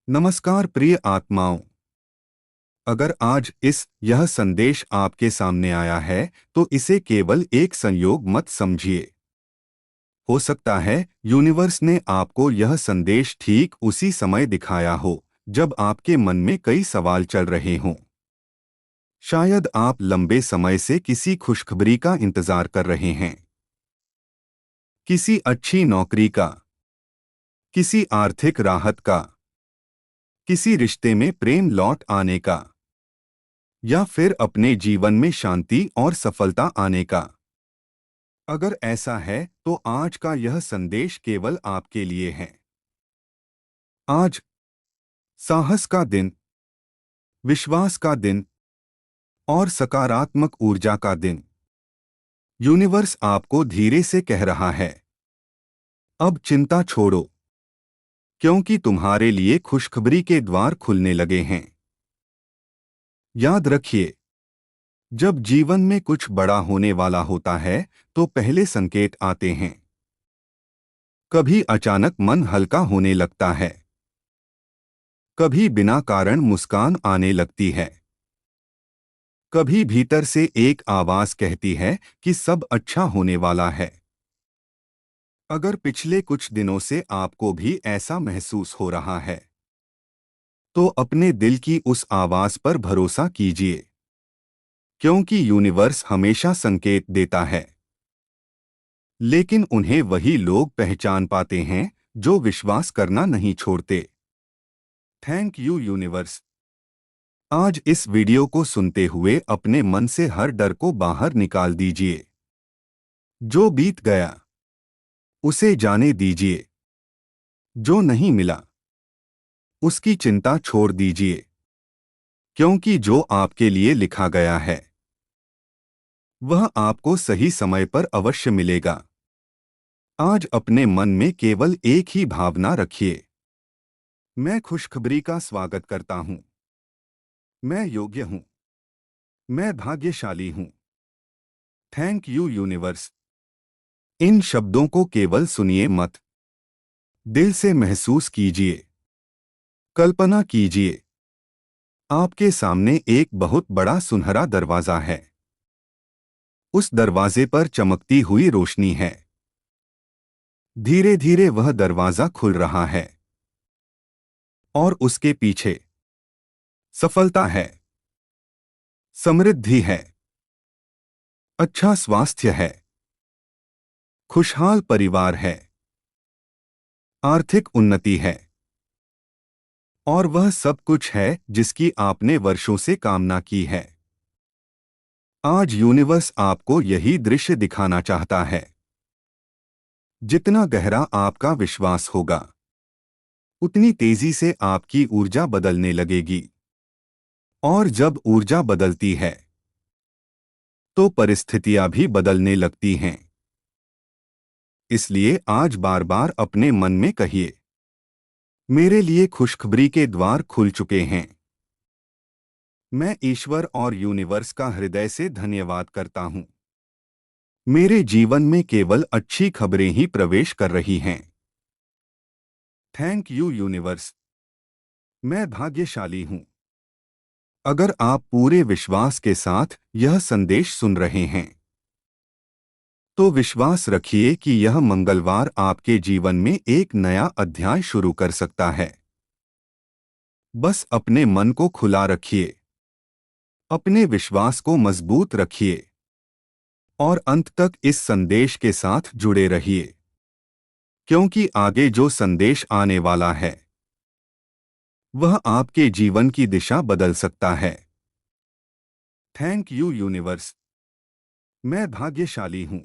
नमस्कार प्रिय आत्माओं। अगर आज यह संदेश आपके सामने आया है तो इसे केवल एक संयोग मत समझिए। हो सकता है यूनिवर्स ने आपको यह संदेश ठीक उसी समय दिखाया हो जब आपके मन में कई सवाल चल रहे हों। शायद आप लंबे समय से किसी खुशखबरी का इंतजार कर रहे हैं, किसी अच्छी नौकरी का, किसी आर्थिक राहत का, किसी रिश्ते में प्रेम लौट आने का, या फिर अपने जीवन में शांति और सफलता आने का। अगर ऐसा है तो आज का यह संदेश केवल आपके लिए है। आज साहस का दिन, विश्वास का दिन और सकारात्मक ऊर्जा का दिन। यूनिवर्स आपको धीरे से कह रहा है, अब चिंता छोड़ो, क्योंकि तुम्हारे लिए खुशखबरी के द्वार खुलने लगे हैं। याद रखिए, जब जीवन में कुछ बड़ा होने वाला होता है तो पहले संकेत आते हैं। कभी अचानक मन हल्का होने लगता है, कभी बिना कारण मुस्कान आने लगती है, कभी भीतर से एक आवाज कहती है कि सब अच्छा होने वाला है। अगर पिछले कुछ दिनों से आपको भी ऐसा महसूस हो रहा है तो अपने दिल की उस आवाज पर भरोसा कीजिए, क्योंकि यूनिवर्स हमेशा संकेत देता है, लेकिन उन्हें वही लोग पहचान पाते हैं जो विश्वास करना नहीं छोड़ते। Thank you universe. आज इस वीडियो को सुनते हुए अपने मन से हर डर को बाहर निकाल दीजिए। जो बीत गया उसे जाने दीजिए, जो नहीं मिला उसकी चिंता छोड़ दीजिए, क्योंकि जो आपके लिए लिखा गया है वह आपको सही समय पर अवश्य मिलेगा। आज अपने मन में केवल एक ही भावना रखिए, मैं खुशखबरी का स्वागत करता हूं, मैं योग्य हूं, मैं भाग्यशाली हूं। Thank you universe. इन शब्दों को केवल सुनिए मत, दिल से महसूस कीजिए। कल्पना कीजिए, आपके सामने एक बहुत बड़ा सुनहरा दरवाजा है। उस दरवाजे पर चमकती हुई रोशनी है। धीरे धीरे वह दरवाजा खुल रहा है और उसके पीछे सफलता है, समृद्धि है, अच्छा स्वास्थ्य है, खुशहाल परिवार है, आर्थिक उन्नति है और वह सब कुछ है जिसकी आपने वर्षों से कामना की है। आज यूनिवर्स आपको यही दृश्य दिखाना चाहता है। जितना गहरा आपका विश्वास होगा उतनी तेजी से आपकी ऊर्जा बदलने लगेगी, और जब ऊर्जा बदलती है तो परिस्थितियां भी बदलने लगती हैं। इसलिए आज बार बार अपने मन में कहिए, मेरे लिए खुशखबरी के द्वार खुल चुके हैं। मैं ईश्वर और यूनिवर्स का हृदय से धन्यवाद करता हूं। मेरे जीवन में केवल अच्छी खबरें ही प्रवेश कर रही हैं। Thank you universe. मैं भाग्यशाली हूं। अगर आप पूरे विश्वास के साथ यह संदेश सुन रहे हैं तो विश्वास रखिए कि यह मंगलवार आपके जीवन में एक नया अध्याय शुरू कर सकता है। बस अपने मन को खुला रखिए, अपने विश्वास को मजबूत रखिए और अंत तक इस संदेश के साथ जुड़े रहिए, क्योंकि आगे जो संदेश आने वाला है वह आपके जीवन की दिशा बदल सकता है। Thank you universe. मैं भाग्यशाली हूं।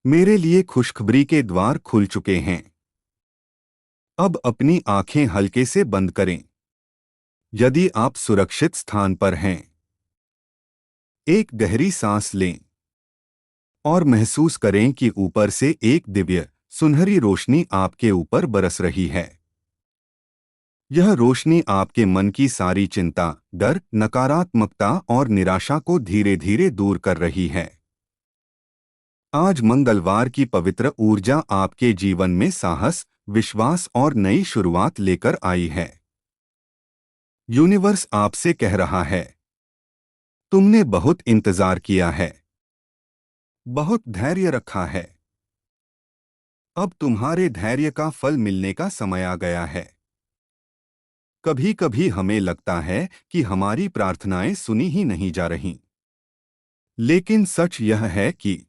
मेरे लिए खुशखबरी के द्वार खुल चुके हैं। अब अपनी आंखें हल्के से बंद करें। यदि आप सुरक्षित स्थान पर हैं, एक गहरी सांस लें और महसूस करें कि ऊपर से एक दिव्य सुनहरी रोशनी आपके ऊपर बरस रही है। यह रोशनी आपके मन की सारी चिंता, डर, नकारात्मकता और निराशा को धीरे धीरे दूर कर रही है। आज मंगलवार की पवित्र ऊर्जा आपके जीवन में साहस, विश्वास और नई शुरुआत लेकर आई है। यूनिवर्स आपसे कह रहा है, तुमने बहुत इंतजार किया है, बहुत धैर्य रखा है। अब तुम्हारे धैर्य का फल मिलने का समय आ गया है। कभी कभी हमें लगता है कि हमारी प्रार्थनाएं सुनी ही नहीं जा रहीं। लेकिन सच यह है कि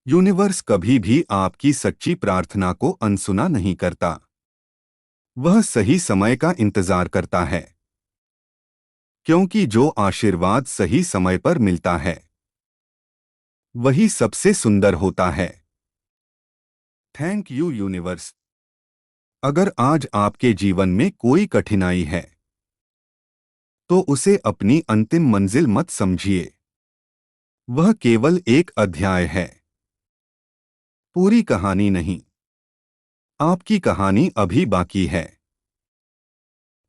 यूनिवर्स कभी भी आपकी सच्ची प्रार्थना को अनसुना नहीं करता। वह सही समय का इंतजार करता है, क्योंकि जो आशीर्वाद सही समय पर मिलता है वही सबसे सुंदर होता है। Thank you universe. अगर आज आपके जीवन में कोई कठिनाई है तो उसे अपनी अंतिम मंजिल मत समझिए। वह केवल एक अध्याय है, पूरी कहानी नहीं। आपकी कहानी अभी बाकी है,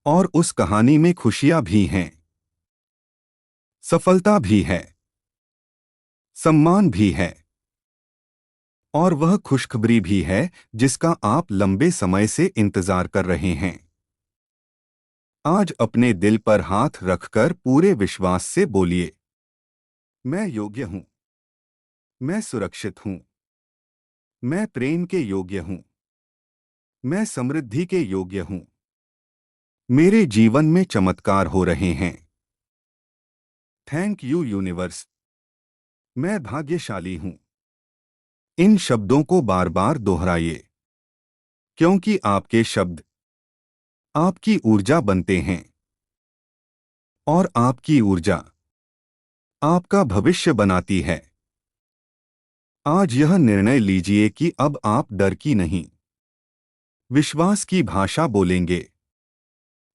और उस कहानी में खुशियां भी हैं, सफलता भी है, सम्मान भी है, और वह खुशखबरी भी है जिसका आप लंबे समय से इंतजार कर रहे हैं। आज अपने दिल पर हाथ रखकर पूरे विश्वास से बोलिए, मैं योग्य हूं, मैं सुरक्षित हूं, मैं प्रेम के योग्य हूं, मैं समृद्धि के योग्य हूं। मेरे जीवन में चमत्कार हो रहे हैं। Thank you universe. मैं भाग्यशाली हूं। इन शब्दों को बार बार दोहराइए, क्योंकि आपके शब्द आपकी ऊर्जा बनते हैं, और आपकी ऊर्जा आपका भविष्य बनाती है। आज यह निर्णय लीजिए कि अब आप डर की नहीं, विश्वास की भाषा बोलेंगे।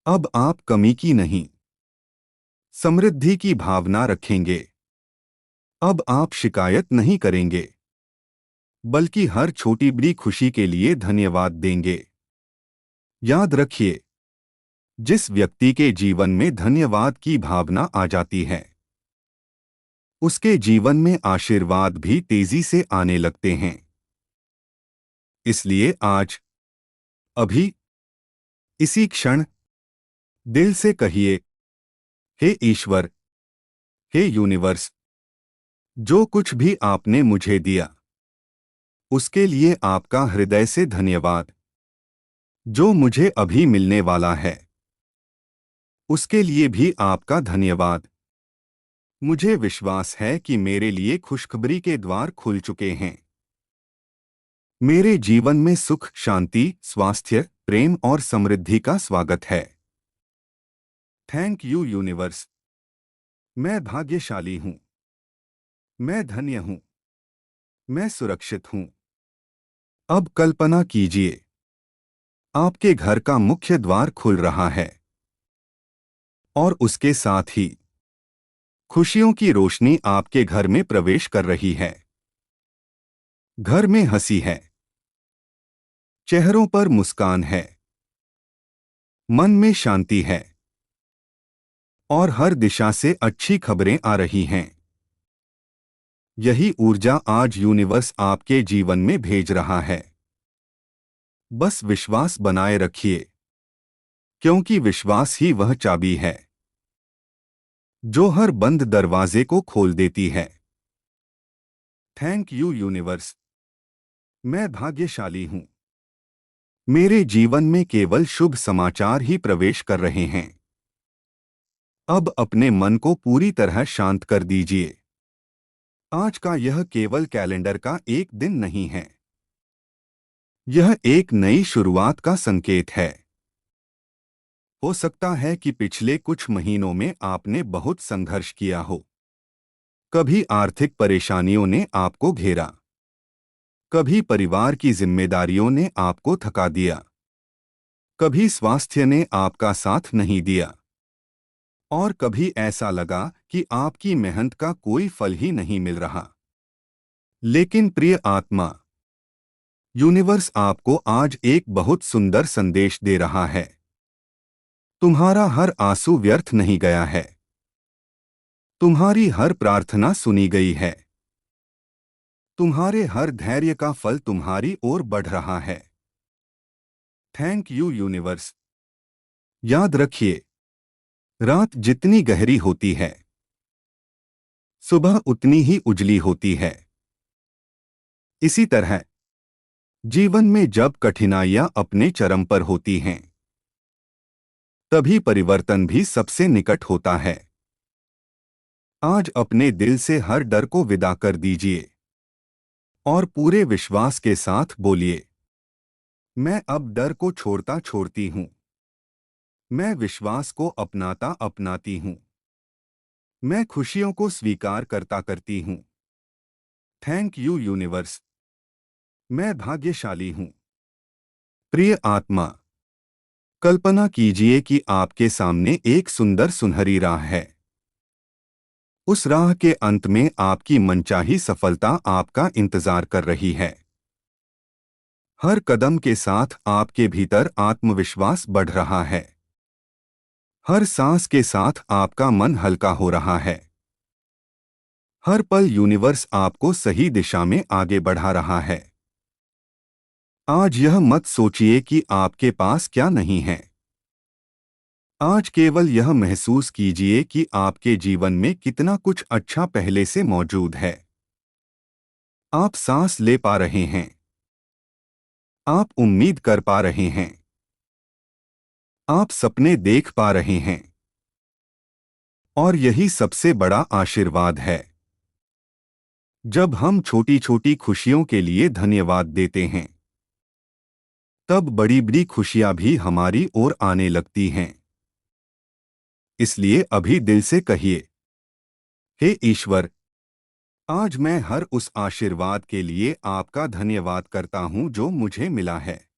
अब आप कमी की नहीं, समृद्धि की भावना रखेंगे। अब आप शिकायत नहीं करेंगे, बल्कि हर छोटी बड़ी खुशी के लिए धन्यवाद देंगे। याद रखिए, जिस व्यक्ति के जीवन में धन्यवाद की भावना आ जाती है उसके जीवन में आशीर्वाद भी तेजी से आने लगते हैं। इसलिए आज, अभी, इसी क्षण दिल से कहिए, हे ईश्वर, हे यूनिवर्स, जो कुछ भी आपने मुझे दिया उसके लिए आपका हृदय से धन्यवाद। जो मुझे अभी मिलने वाला है उसके लिए भी आपका धन्यवाद। मुझे विश्वास है कि मेरे लिए खुशखबरी के द्वार खुल चुके हैं। मेरे जीवन में सुख, शांति, स्वास्थ्य, प्रेम और समृद्धि का स्वागत है। Thank you universe. मैं भाग्यशाली हूं, मैं धन्य हूं, मैं सुरक्षित हूं। अब कल्पना कीजिए, आपके घर का मुख्य द्वार खुल रहा है, और उसके साथ ही खुशियों की रोशनी आपके घर में प्रवेश कर रही है। घर में हंसी है, चेहरों पर मुस्कान है, मन में शांति है, और हर दिशा से अच्छी खबरें आ रही हैं। यही ऊर्जा आज यूनिवर्स आपके जीवन में भेज रहा है। बस विश्वास बनाए रखिए, क्योंकि विश्वास ही वह चाबी है जो हर बंद दरवाजे को खोल देती है। Thank you universe. मैं भाग्यशाली हूं। मेरे जीवन में केवल शुभ समाचार ही प्रवेश कर रहे हैं। अब अपने मन को पूरी तरह शांत कर दीजिए। आज का यह केवल कैलेंडर का एक दिन नहीं है, यह एक नई शुरुआत का संकेत है। हो सकता है कि पिछले कुछ महीनों में आपने बहुत संघर्ष किया हो। कभी आर्थिक परेशानियों ने आपको घेरा, कभी परिवार की जिम्मेदारियों ने आपको थका दिया, कभी स्वास्थ्य ने आपका साथ नहीं दिया, और कभी ऐसा लगा कि आपकी मेहनत का कोई फल ही नहीं मिल रहा। लेकिन प्रिय आत्मा, यूनिवर्स आपको आज एक बहुत सुंदर संदेश दे रहा है। तुम्हारा हर आंसू व्यर्थ नहीं गया है। तुम्हारी हर प्रार्थना सुनी गई है। तुम्हारे हर धैर्य का फल तुम्हारी ओर बढ़ रहा है। Thank you universe. याद रखिए, रात जितनी गहरी होती है, सुबह उतनी ही उजली होती है। इसी तरह जीवन में जब कठिनाइयां अपने चरम पर होती हैं, तभी परिवर्तन भी सबसे निकट होता है। आज अपने दिल से हर डर को विदा कर दीजिए और पूरे विश्वास के साथ बोलिए, मैं अब डर को छोड़ता छोड़ती हूं। मैं विश्वास को अपनाता अपनाती हूं। मैं खुशियों को स्वीकार करता करती हूं। Thank you universe. मैं भाग्यशाली हूं। प्रिय आत्मा, कल्पना कीजिए कि आपके सामने एक सुंदर सुनहरी राह है। उस राह के अंत में आपकी मनचाही सफलता आपका इंतजार कर रही है। हर कदम के साथ आपके भीतर आत्मविश्वास बढ़ रहा है। हर सांस के साथ आपका मन हल्का हो रहा है। हर पल यूनिवर्स आपको सही दिशा में आगे बढ़ा रहा है। आज यह मत सोचिए कि आपके पास क्या नहीं है। आज केवल यह महसूस कीजिए कि आपके जीवन में कितना कुछ अच्छा पहले से मौजूद है। आप सांस ले पा रहे हैं। आप उम्मीद कर पा रहे हैं। आप सपने देख पा रहे हैं। और यही सबसे बड़ा आशीर्वाद है। जब हम छोटी छोटी खुशियों के लिए धन्यवाद देते हैं, तब बड़ी बड़ी खुशियां भी हमारी ओर आने लगती हैं। इसलिए अभी दिल से कहिए, हे ईश्वर, आज मैं हर उस आशीर्वाद के लिए आपका धन्यवाद करता हूं जो मुझे मिला है।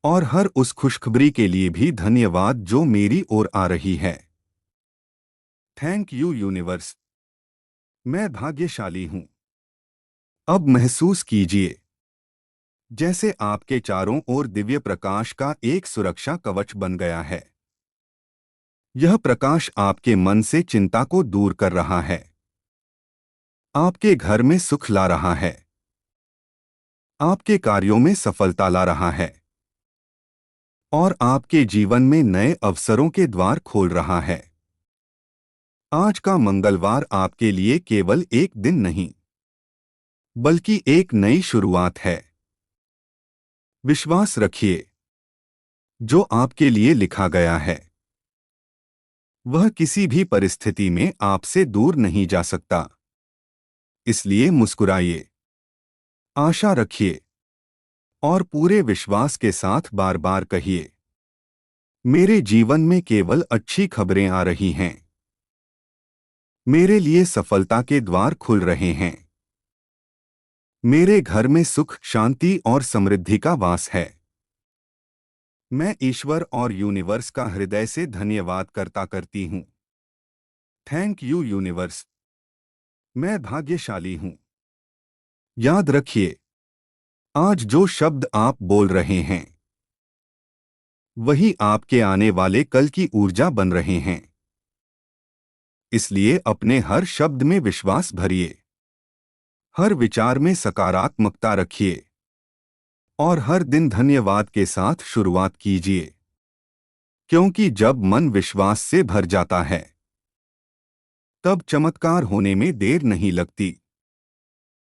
और हर उस खुशखबरी के लिए भी धन्यवाद जो मेरी ओर आ रही है। Thank you universe. मैं भाग्यशाली हूं। अब महसूस कीजिए जैसे आपके चारों ओर दिव्य प्रकाश का एक सुरक्षा कवच बन गया है। यह प्रकाश आपके मन से चिंता को दूर कर रहा है। आपके घर में सुख ला रहा है। आपके कार्यों में सफलता ला रहा है। और आपके जीवन में नए अवसरों के द्वार खोल रहा है। आज का मंगलवार आपके लिए केवल एक दिन नहीं, बल्कि एक नई शुरुआत है। विश्वास रखिए, जो आपके लिए लिखा गया है, वह किसी भी परिस्थिति में आपसे दूर नहीं जा सकता। इसलिए मुस्कुराइए, आशा रखिए और पूरे विश्वास के साथ बार बार कहिए, मेरे जीवन में केवल अच्छी खबरें आ रही हैं। मेरे लिए सफलता के द्वार खुल रहे हैं। मेरे घर में सुख, शांति और समृद्धि का वास है। मैं ईश्वर और यूनिवर्स का हृदय से धन्यवाद करता करती हूँ। Thank you universe. मैं भाग्यशाली हूँ। याद रखिए, आज जो शब्द आप बोल रहे हैं, वही आपके आने वाले कल की ऊर्जा बन रहे हैं। इसलिए अपने हर शब्द में विश्वास भरिए, हर विचार में सकारात्मकता रखिए और हर दिन धन्यवाद के साथ शुरुआत कीजिए। क्योंकि जब मन विश्वास से भर जाता है, तब चमत्कार होने में देर नहीं लगती।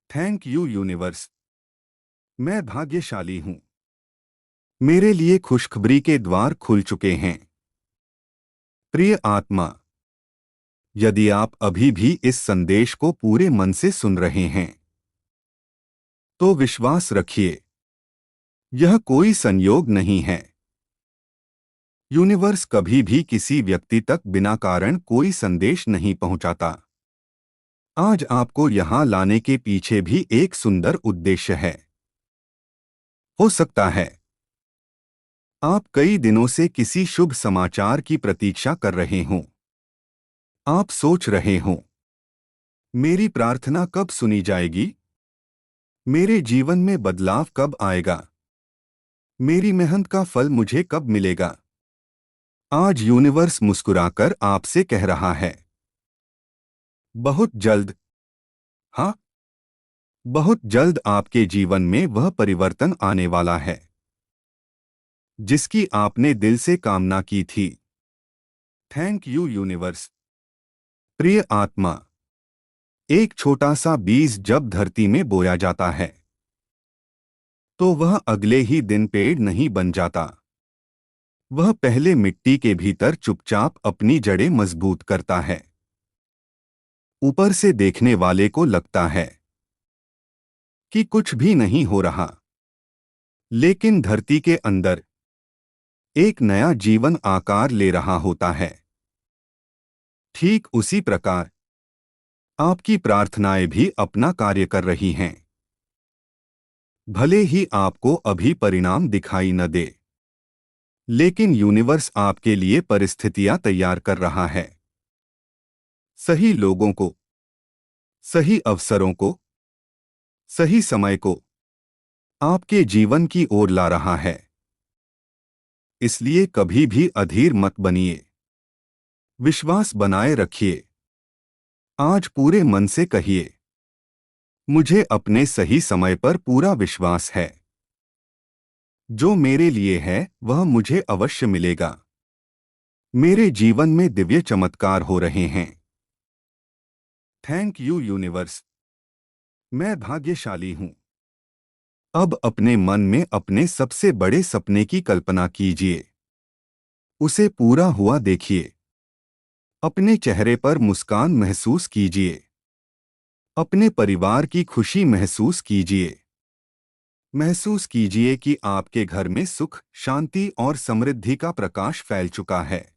Thank you universe. मैं भाग्यशाली हूँ। मेरे लिए खुशखबरी के द्वार खुल चुके हैं। प्रिय आत्मा, यदि आप अभी भी इस संदेश को पूरे मन से सुन रहे हैं, तो विश्वास रखिए, यह कोई संयोग नहीं है। यूनिवर्स कभी भी किसी व्यक्ति तक बिना कारण कोई संदेश नहीं पहुंचाता। आज आपको यहां लाने के पीछे भी एक सुंदर उद्देश्य है। हो सकता है आप कई दिनों से किसी शुभ समाचार की प्रतीक्षा कर रहे हों। आप सोच रहे हों, मेरी प्रार्थना कब सुनी जाएगी? मेरे जीवन में बदलाव कब आएगा? मेरी मेहनत का फल मुझे कब मिलेगा? आज यूनिवर्स मुस्कुराकर आपसे कह रहा है, बहुत जल्द। हाँ, बहुत जल्द आपके जीवन में वह परिवर्तन आने वाला है जिसकी आपने दिल से कामना की थी। Thank you universe. प्रिय आत्मा, एक छोटा सा बीज जब धरती में बोया जाता है तो वह अगले ही दिन पेड़ नहीं बन जाता। वह पहले मिट्टी के भीतर चुपचाप अपनी जड़ें मजबूत करता है। ऊपर से देखने वाले को लगता है कि कुछ भी नहीं हो रहा, लेकिन धरती के अंदर एक नया जीवन आकार ले रहा होता है। ठीक उसी प्रकार आपकी प्रार्थनाएं भी अपना कार्य कर रही हैं। भले ही आपको अभी परिणाम दिखाई न दे, लेकिन यूनिवर्स आपके लिए परिस्थितियां तैयार कर रहा है। सही लोगों को, सही अवसरों को, सही समय को आपके जीवन की ओर ला रहा है। इसलिए कभी भी अधीर मत बनिए। विश्वास बनाए रखिए। आज पूरे मन से कहिए, मुझे अपने सही समय पर पूरा विश्वास है। जो मेरे लिए है वह मुझे अवश्य मिलेगा। मेरे जीवन में दिव्य चमत्कार हो रहे हैं। Thank you universe. मैं भाग्यशाली हूं। अब अपने मन में अपने सबसे बड़े सपने की कल्पना कीजिए। उसे पूरा हुआ देखिए। अपने चेहरे पर मुस्कान महसूस कीजिए। अपने परिवार की खुशी महसूस कीजिए। महसूस कीजिए कि आपके घर में सुख, शांति और समृद्धि का प्रकाश फैल चुका है।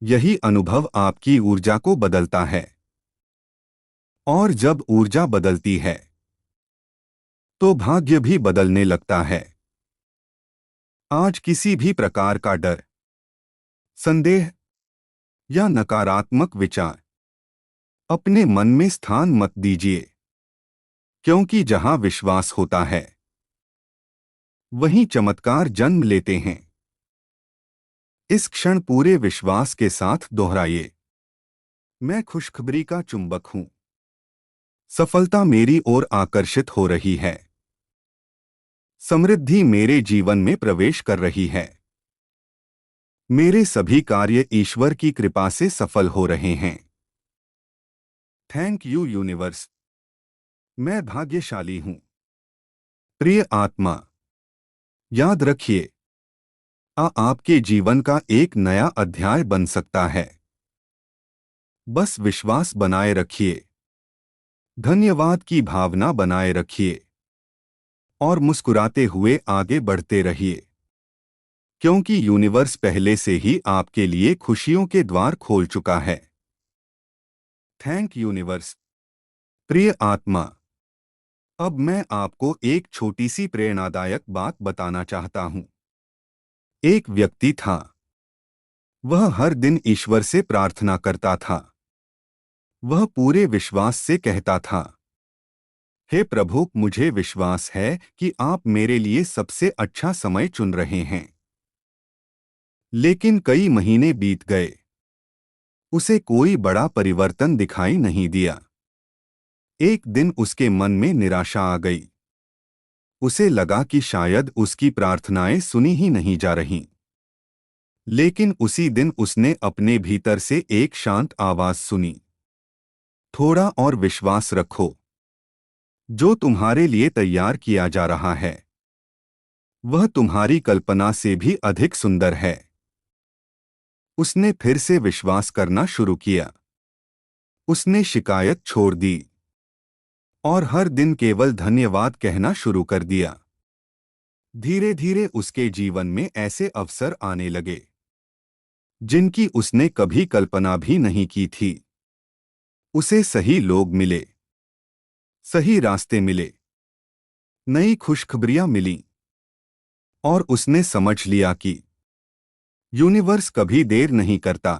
यही अनुभव आपकी ऊर्जा को बदलता है। और जब ऊर्जा बदलती है तो भाग्य भी बदलने लगता है। आज किसी भी प्रकार का डर, संदेह या नकारात्मक विचार अपने मन में स्थान मत दीजिए, क्योंकि जहां विश्वास होता है वहीं चमत्कार जन्म लेते हैं। इस क्षण पूरे विश्वास के साथ दोहराइए, मैं खुशखबरी का चुंबक हूं। सफलता मेरी ओर आकर्षित हो रही है। समृद्धि मेरे जीवन में प्रवेश कर रही है। मेरे सभी कार्य ईश्वर की कृपा से सफल हो रहे हैं। Thank you universe. मैं भाग्यशाली हूं। प्रिय आत्मा, याद रखिए, आपके जीवन का एक नया अध्याय बन सकता है। बस विश्वास बनाए रखिए, धन्यवाद की भावना बनाए रखिए और मुस्कुराते हुए आगे बढ़ते रहिए, क्योंकि यूनिवर्स पहले से ही आपके लिए खुशियों के द्वार खोल चुका है। Thank universe. प्रिय आत्मा, अब मैं आपको एक छोटी सी प्रेरणादायक बात बताना चाहता हूं। एक व्यक्ति था। वह हर दिन ईश्वर से प्रार्थना करता था। वह पूरे विश्वास से कहता था, हे प्रभु, मुझे विश्वास है कि आप मेरे लिए सबसे अच्छा समय चुन रहे हैं। लेकिन कई महीने बीत गए। उसे कोई बड़ा परिवर्तन दिखाई नहीं दिया। एक दिन उसके मन में निराशा आ गई। उसे लगा कि शायद उसकी प्रार्थनाएं सुनी ही नहीं जा रहीं। लेकिन उसी दिन उसने अपने भीतर से एक शांत आवाज सुनी, थोड़ा और विश्वास रखो। जो तुम्हारे लिए तैयार किया जा रहा है वह तुम्हारी कल्पना से भी अधिक सुंदर है। उसने फिर से विश्वास करना शुरू किया। उसने शिकायत छोड़ दी और हर दिन केवल धन्यवाद कहना शुरू कर दिया। धीरे धीरे उसके जीवन में ऐसे अवसर आने लगे जिनकी उसने कभी कल्पना भी नहीं की थी। उसे सही लोग मिले, सही रास्ते मिले, नई खुशखबरियां मिलीं और उसने समझ लिया कि यूनिवर्स कभी देर नहीं करता,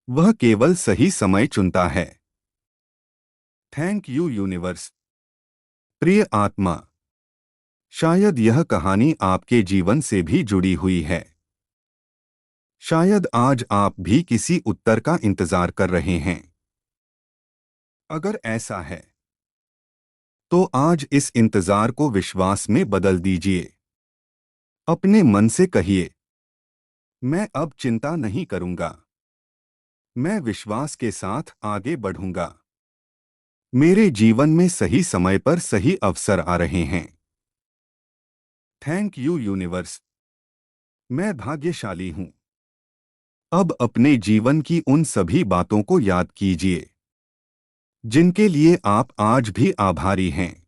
वह केवल सही समय चुनता है। Thank you universe. प्रिय आत्मा, शायद यह कहानी आपके जीवन से भी जुड़ी हुई है। शायद आज आप भी किसी उत्तर का इंतजार कर रहे हैं। अगर ऐसा है तो आज इस इंतजार को विश्वास में बदल दीजिए। अपने मन से कहिए, मैं अब चिंता नहीं करूंगा। मैं विश्वास के साथ आगे बढ़ूंगा। मेरे जीवन में सही समय पर सही अवसर आ रहे हैं। Thank you universe. मैं भाग्यशाली हूं। अब अपने जीवन की उन सभी बातों को याद कीजिए जिनके लिए आप आज भी आभारी हैं।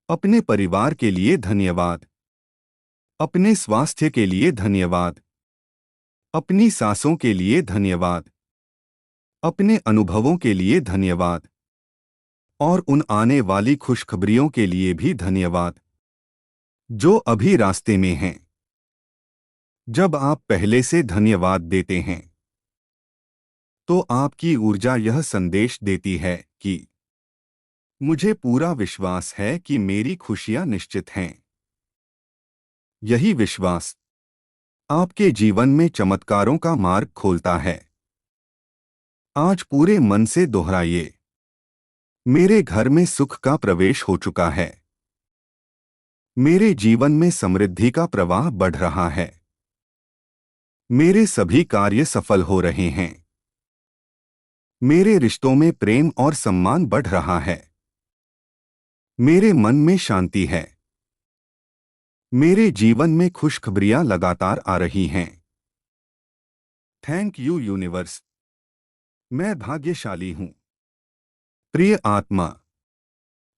अपने परिवार के लिए धन्यवाद। अपने स्वास्थ्य के लिए धन्यवाद। अपनी सांसों के लिए धन्यवाद। अपने अनुभवों के लिए धन्यवाद। और उन आने वाली खुशखबरियों के लिए भी धन्यवाद जो अभी रास्ते में हैं। जब आप पहले से धन्यवाद देते हैं तो आपकी ऊर्जा यह संदेश देती है कि मुझे पूरा विश्वास है कि मेरी खुशियां निश्चित हैं। यही विश्वास आपके जीवन में चमत्कारों का मार्ग खोलता है। आज पूरे मन से दोहराइए, मेरे घर में सुख का प्रवेश हो चुका है। मेरे जीवन में समृद्धि का प्रवाह बढ़ रहा है। मेरे सभी कार्य सफल हो रहे हैं। मेरे रिश्तों में प्रेम और सम्मान बढ़ रहा है। मेरे मन में शांति है। मेरे जीवन में खुशखबरियां लगातार आ रही हैं। Thank you universe. मैं भाग्यशाली हूं। प्रिय आत्मा,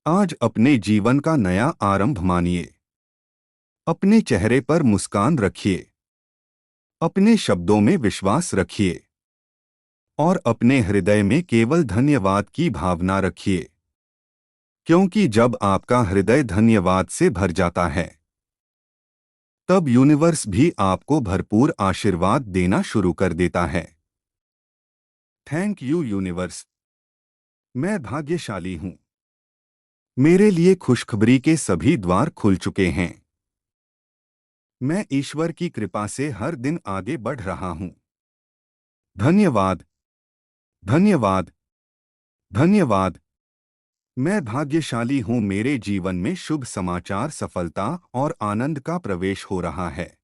आज अपने जीवन का नया आरंभ मानिए। अपने चेहरे पर मुस्कान रखिए। अपने शब्दों में विश्वास रखिए और अपने हृदय में केवल धन्यवाद की भावना रखिए, क्योंकि जब आपका हृदय धन्यवाद से भर जाता है तब यूनिवर्स भी आपको भरपूर आशीर्वाद देना शुरू कर देता है। Thank you universe. मैं भाग्यशाली हूं। मेरे लिए खुशखबरी के सभी द्वार खुल चुके हैं। मैं ईश्वर की कृपा से हर दिन आगे बढ़ रहा हूं। धन्यवाद, धन्यवाद, धन्यवाद। मैं भाग्यशाली हूं। मेरे जीवन में शुभ समाचार, सफलता और आनंद का प्रवेश हो रहा है।